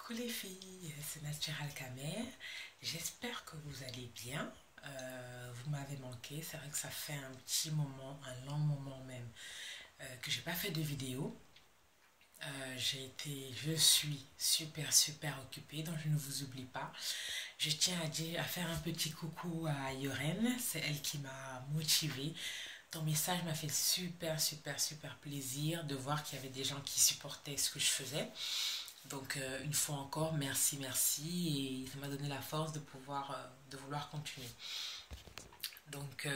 Coucou les filles, c'est Natural Camer. J'espère que vous allez bien. Vous m'avez manqué. C'est vrai que ça fait un petit moment, un long moment même, que j'ai pas fait de vidéo. Je suis super occupée, donc je ne vous oublie pas. Je tiens à faire un petit coucou à Yoren. C'est elle qui m'a motivée. Ton message m'a fait super plaisir de voir qu'il y avait des gens qui supportaient ce que je faisais. Donc une fois encore, merci et ça m'a donné la force de de vouloir continuer. Donc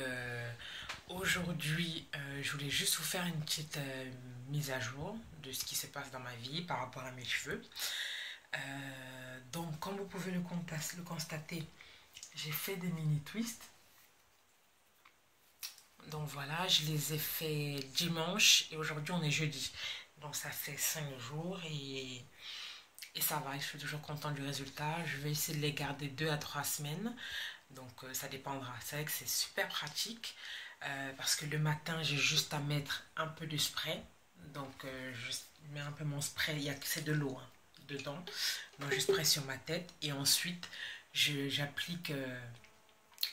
aujourd'hui, je voulais juste vous faire une petite mise à jour de ce qui se passe dans ma vie par rapport à mes cheveux. Donc comme vous pouvez le constater, j'ai fait des mini twists. Donc voilà, je les ai fait dimanche et aujourd'hui on est jeudi. Donc ça fait 5 jours et ça va, je suis toujours contente du résultat. Je vais essayer de les garder 2 à 3 semaines. Donc ça dépendra. C'est vrai que c'est super pratique parce que le matin, j'ai juste à mettre un peu de spray. Donc je mets un peu mon spray, c'est de l'eau hein, dedans. Donc je spray sur ma tête et ensuite j'applique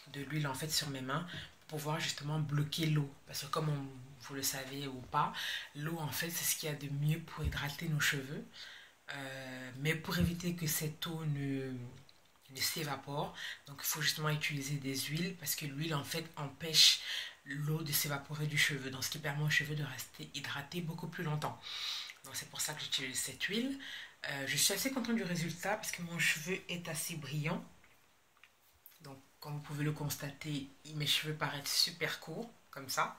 de l'huile en fait sur mes mains pour pouvoir justement bloquer l'eau. Parce que comme vous le savez ou pas, l'eau en fait c'est ce qu'il y a de mieux pour hydrater nos cheveux. Mais pour éviter que cette eau ne s'évapore, donc il faut justement utiliser des huiles parce que l'huile en fait empêche l'eau de s'évaporer du cheveu, donc ce qui permet au cheveu de rester hydraté beaucoup plus longtemps. Donc c'est pour ça que j'utilise cette huile. Je suis assez contente du résultat parce que mon cheveu est assez brillant. Donc comme vous pouvez le constater, mes cheveux paraissent super courts comme ça.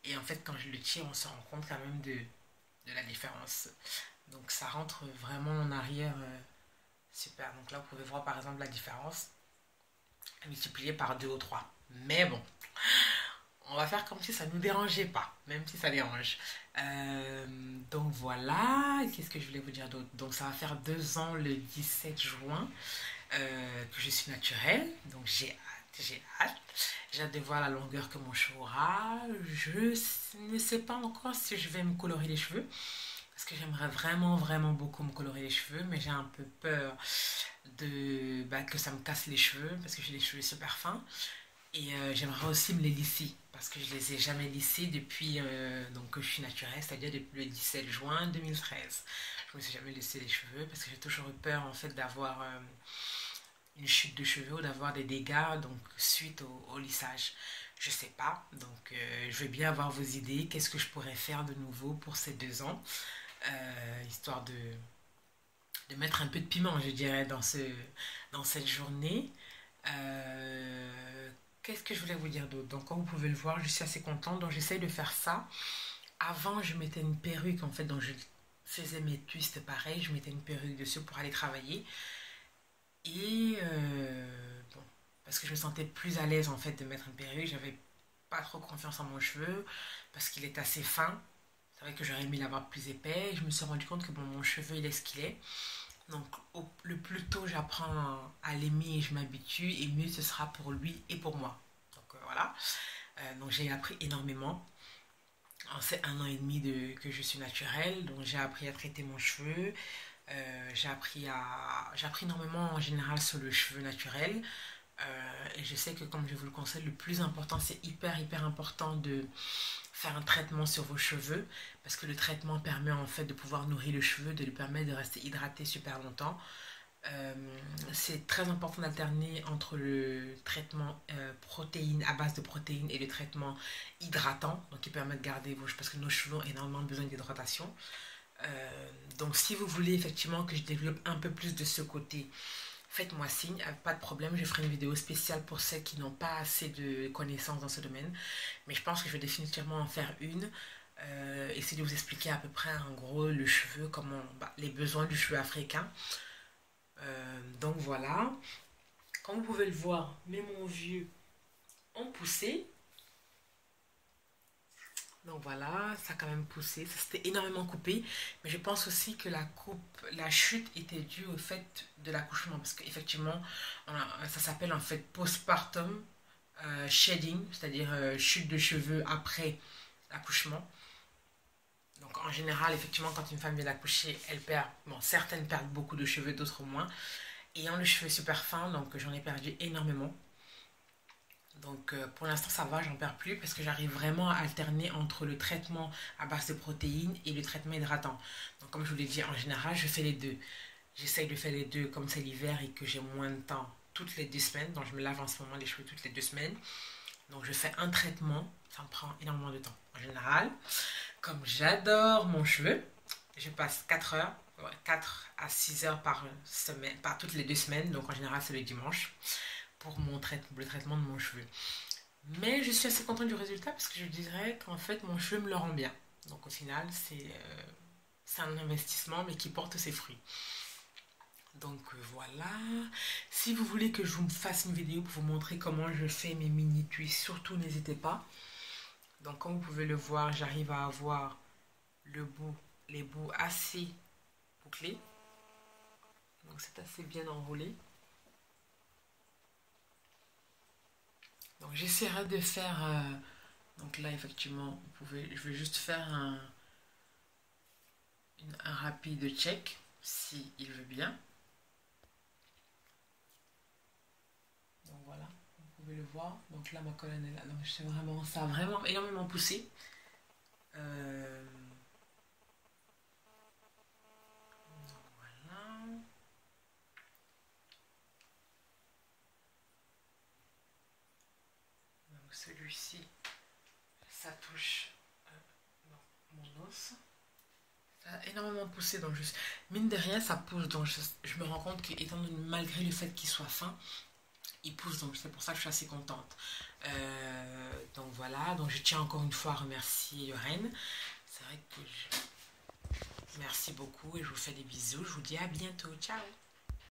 Et en fait quand je le tire, on se rend compte quand même de la différence. Donc ça rentre vraiment en arrière super. Donc là vous pouvez voir par exemple la différence multipliée par 2 ou 3. Mais bon, on va faire comme si ça ne nous dérangeait pas, même si ça dérange. Donc voilà, qu'est-ce que je voulais vous dire d'autre? Donc ça va faire 2 ans le 17 juin que je suis naturelle. Donc j'ai hâte. J'ai hâte de voir la longueur que mon cheveu aura. Je ne sais pas encore si je vais me colorer les cheveux. Parce que j'aimerais vraiment beaucoup me colorer les cheveux, mais j'ai un peu peur que ça me casse les cheveux, parce que j'ai les cheveux super fins. Et j'aimerais aussi me les lisser, parce que je les ai jamais lissés depuis donc, que je suis naturelle, c'est-à-dire depuis le 17 juin 2013. Je me suis jamais lissé les cheveux, parce que j'ai toujours eu peur en fait d'avoir une chute de cheveux ou d'avoir des dégâts donc, suite au lissage. Je sais pas, donc je veux bien avoir vos idées, qu'est-ce que je pourrais faire de nouveau pour ces 2 ans. Histoire de mettre un peu de piment, je dirais, dans cette journée. Qu'est-ce que je voulais vous dire d'autre? Donc, comme vous pouvez le voir, je suis assez contente. Donc, j'essaye de faire ça. Avant, je mettais une perruque, en fait, donc je faisais mes twists pareil. Je mettais une perruque dessus pour aller travailler. Et, bon, parce que je me sentais plus à l'aise, en fait, de mettre une perruque. J'avais pas trop confiance en mon cheveu, parce qu'il est assez fin. C'est vrai que j'aurais aimé l'avoir plus épais. Je me suis rendu compte que bon, mon cheveu, il est ce qu'il est. Donc, le plus tôt j'apprends à l'aimer et je m'habitue, et mieux ce sera pour lui et pour moi. Donc, voilà. Donc, j'ai appris énormément. En ces 1 an et demi que je suis naturelle. Donc, j'ai appris à traiter mon cheveu. J'ai appris énormément en général sur le cheveu naturel. Et je sais que, comme je vous le conseille, le plus important, c'est hyper important de faire un traitement sur vos cheveux, parce que le traitement permet en fait de pouvoir nourrir le cheveu, de lui permettre de rester hydraté super longtemps. C'est très important d'alterner entre le traitement protéines, à base de protéines, et le traitement hydratant, donc qui permet de garder vos cheveux, parce que nos cheveux ont énormément besoin d'hydratation. Donc si vous voulez effectivement que je développe un peu plus de ce côté, faites-moi signe, pas de problème, je ferai une vidéo spéciale pour celles qui n'ont pas assez de connaissances dans ce domaine. Mais je pense que je vais définitivement en faire une. Essayer de vous expliquer à peu près en gros le cheveu, les besoins du cheveu africain. Donc voilà. Comme vous pouvez le voir, mes mon vieux ont poussé. Donc voilà, ça a quand même poussé. Ça s'était énormément coupé. Mais je pense aussi que la chute était due au fait de l'accouchement. Parce qu'effectivement, ça s'appelle en fait postpartum shedding, c'est-à-dire chute de cheveux après l'accouchement. Donc en général, effectivement, quand une femme vient d'accoucher, elle perd, bon, certaines perdent beaucoup de cheveux, d'autres moins. Ayant le cheveu super fin, donc j'en ai perdu énormément. Donc pour l'instant ça va, j'en perds plus parce que j'arrive vraiment à alterner entre le traitement à base de protéines et le traitement hydratant. Donc comme je vous l'ai dit, en général je fais les deux. J'essaye de faire les deux comme c'est l'hiver et que j'ai moins de temps toutes les 2 semaines. Donc je me lave en ce moment les cheveux toutes les 2 semaines. Donc je fais un traitement, ça me prend énormément de temps. En général, comme j'adore mon cheveu, je passe 4 heures, ouais, 4 à 6 heures par semaine, par toutes les 2 semaines. Donc en général c'est le dimanche pour le traitement de mon cheveu. Mais je suis assez contente du résultat parce que je dirais qu'en fait mon cheveu me le rend bien. Donc au final c'est un investissement mais qui porte ses fruits. Donc voilà. Si vous voulez que je vous fasse une vidéo pour vous montrer comment je fais mes mini tuis, surtout n'hésitez pas. Donc comme vous pouvez le voir, j'arrive à avoir les bouts assez bouclés. Donc c'est assez bien enroulé. Donc j'essaierai de faire... donc là effectivement, je vais juste faire un rapide check, si il veut bien. Donc voilà, vous pouvez le voir. Donc là ma colonne est là. Donc ça a vraiment énormément poussé. Donc voilà. Donc celui-ci, ça touche mon os. Ça a énormément poussé, donc mine de rien ça pousse, donc je me rends compte que étant donné, malgré le fait qu'il soit fin, il pousse, donc c'est pour ça que je suis assez contente. Donc voilà, donc je tiens encore une fois à remercier Rennes. C'est vrai que merci beaucoup et je vous fais des bisous, je vous dis à bientôt, ciao.